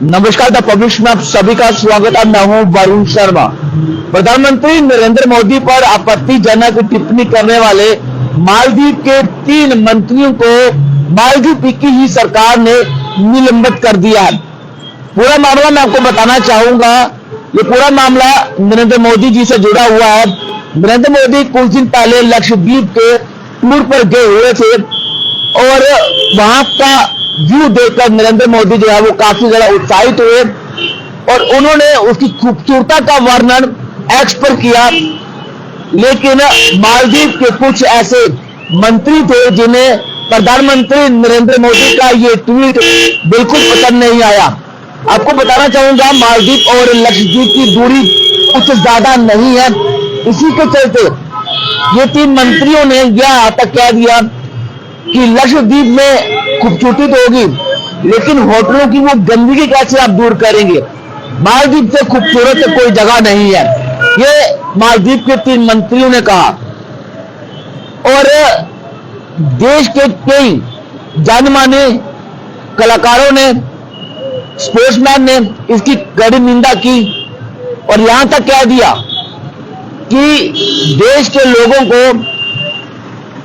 नमस्कार the publish में आप सभी का स्वागत है। मैं हूं वरुण शर्मा। प्रधानमंत्री नरेंद्र मोदी पर आपत्तिजनक टिप्पणी करने वाले मालदीव के 3 मंत्रियों को मालदीव की ही सरकार ने निलंबित कर दिया है। पूरा मामला मैं आपको बताना चाहूंगा। ये पूरा मामला नरेंद्र मोदी जी से जुड़ा हुआ है। नरेंद्र मोदी कुछ दिन पहले लक्षद्वीप के टूर पर गए हुए थे और वहां का व्यू देखकर नरेंद्र मोदी जो है वो काफी ज्यादा उत्साहित हुए और उन्होंने उसकी खूबसूरता का वर्णन एक्स पर किया। लेकिन मालदीव के कुछ ऐसे मंत्री थे जिन्हें प्रधानमंत्री नरेंद्र मोदी का ये ट्वीट बिल्कुल पसंद नहीं आया। आपको बताना चाहूंगा, मालदीव और लक्षद्वीप की दूरी कुछ ज्यादा नहीं है। इसी के चलते ये 3 मंत्रियों ने यह तक कह दिया कि लक्षद्वीप में खूबसूरती तो होगी, लेकिन होटलों की वो गंदगी कैसे आप दूर करेंगे। मालदीव से खूबसूरत कोई जगह नहीं है, ये मालदीव के 3 मंत्रियों ने कहा। और देश के कई जाने-माने कलाकारों ने, स्पोर्ट्समैन ने इसकी कड़ी निंदा की और यहां तक कह दिया कि देश के लोगों को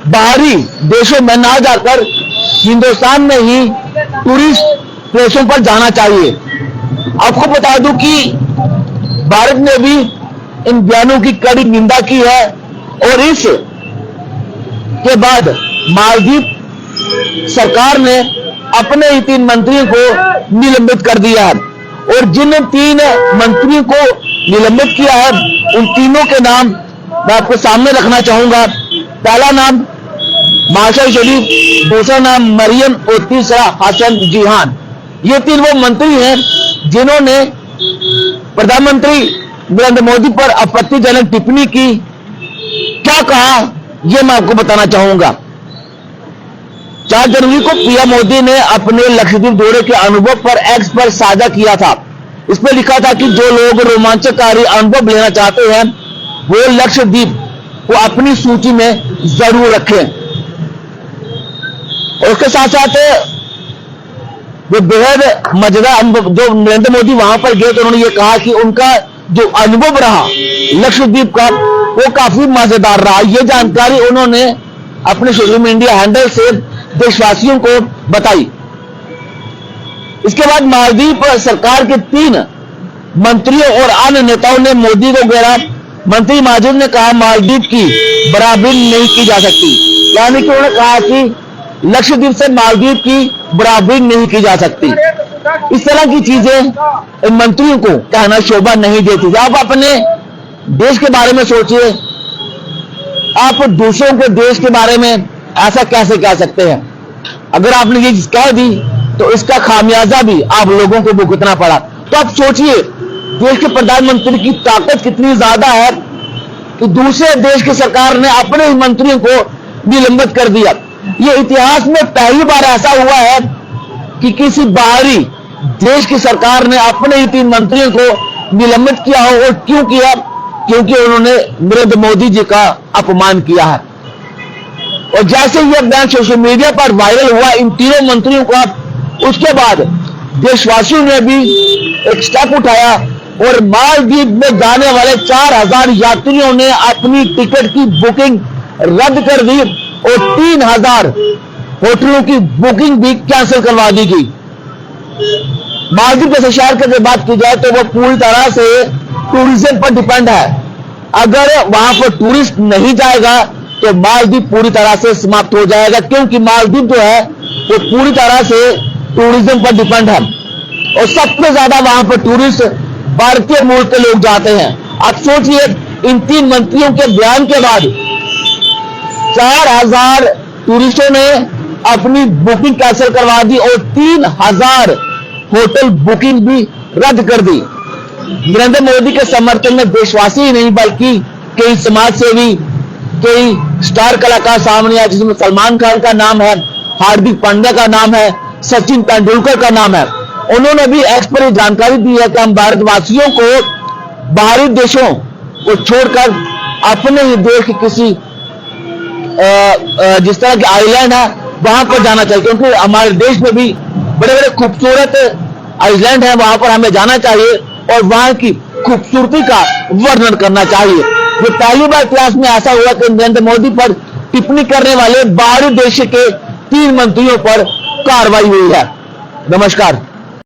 बाहरी देशों में ना जाकर हिंदुस्तान में ही टूरिस्ट प्लेसों पर जाना चाहिए। आपको बता दूं कि भारत ने भी इन बयानों की कड़ी निंदा की है और इस के बाद मालदीव सरकार ने अपने ही 3 मंत्रियों को निलंबित कर दिया है। और जिन 3 मंत्रियों को निलंबित किया है उन तीनों के नाम मैं आपको सामने रखना चाहूंगा। पहला नाम माशा शरीफ, दूसरा नाम मरियम और तीसरा हसन जिहान। ये 3 वो मंत्री हैं जिन्होंने प्रधानमंत्री नरेंद्र मोदी पर आपत्तिजनक टिप्पणी की। क्या कहा ये मैं आपको बताना चाहूंगा। 4 जनवरी को पीएम मोदी ने अपने लक्षद्वीप दौरे के अनुभव पर एक्स पर साझा किया था। इसमें लिखा था कि जो लोग रोमांचकारी अनुभव लेना चाहते हैं वो लक्षद्वीप को अपनी सूची में जरूर रखें। और उसके साथ साथ वो बेहद मजेदार अनुभव, जो नरेंद्र मोदी वहां पर गए तो उन्होंने ये कहा कि उनका जो अनुभव रहा लक्षद्वीप का वो काफी मजेदार रहा। ये जानकारी उन्होंने अपने सोशल मीडिया हैंडल से देशवासियों को बताई। इसके बाद मालदीव सरकार के 3 मंत्रियों और अन्य नेताओं ने मोदी को घेरा। मंत्री माजिद ने कहा मालदीव की बराबरी नहीं की जा सकती, यानी कि उन्होंने कहा कि लक्षद्वीप से मालदीव की बराबरी नहीं की जा सकती। इस तरह की चीजें इन मंत्रियों को कहना शोभा नहीं देती। आप अपने देश के बारे में सोचिए, आप दूसरों के देश के बारे में ऐसा कैसे कह सकते हैं। अगर आपने ये चीज कह दी तो इसका खामियाजा भी आप लोगों को भुगतना पड़ा। तो आप सोचिए देश के प्रधानमंत्री की ताकत कितनी ज्यादा है कि दूसरे देश की सरकार ने अपने मंत्रियों को निलंबित कर दिया। ये इतिहास में पहली बार ऐसा हुआ है कि किसी बाहरी देश की सरकार ने अपने ही 3 मंत्रियों को निलंबित किया हो। और क्यों किया? क्योंकि उन्होंने नरेंद्र मोदी जी का अपमान किया है। और जैसे यह बयान सोशल मीडिया पर वायरल हुआ इन 3 मंत्रियों का, उसके बाद देशवासियों ने भी एक स्टेप उठाया और मालदीव में जाने वाले 4000 यात्रियों ने अपनी टिकट की बुकिंग रद्द कर दी और 3000 होटलों की बुकिंग भी कैंसिल करवा दी गई। मालदीव जैसे शहर की बात की जाए तो वह पूरी तरह से टूरिज्म पर डिपेंड है। अगर वहां पर टूरिस्ट नहीं जाएगा तो मालदीव पूरी तरह से समाप्त हो जाएगा, क्योंकि मालदीव जो है वो पूरी तरह से टूरिज्म पर डिपेंड है और सबसे ज्यादा वहां पर टूरिस्ट भारतीय मूल के लोग जाते हैं। आप सोचिए इन 3 मंत्रियों के बयान के बाद 4000 टूरिस्टों ने अपनी बुकिंग कैंसिल करवा दी और 3000 होटल बुकिंग भी रद्द कर दी। नरेंद्र मोदी के समर्थन में देशवासी ही नहीं बल्कि कई समाज सेवी, कई स्टार कलाकार सामने आए, जिसमें सलमान खान का नाम है, हार्दिक पांड्या का नाम है, सचिन तेंदुलकर का नाम है। उन्होंने भी एक्स पर जानकारी दी है कि हम भारतवासियों को बाहरी देशों को छोड़कर अपने ही देश के किसी जिस तरह के आइलैंड है वहां पर जाना चाहिए, क्योंकि हमारे देश में भी बड़े बड़े खूबसूरत आइलैंड है, वहां पर हमें जाना चाहिए और वहां की खूबसूरती का वर्णन करना चाहिए। ये पहली बार इतिहास में ऐसा हुआ कि नरेंद्र मोदी पर टिप्पणी करने वाले बाहरी देश के 3 मंत्रियों पर कार्रवाई हुई है। नमस्कार।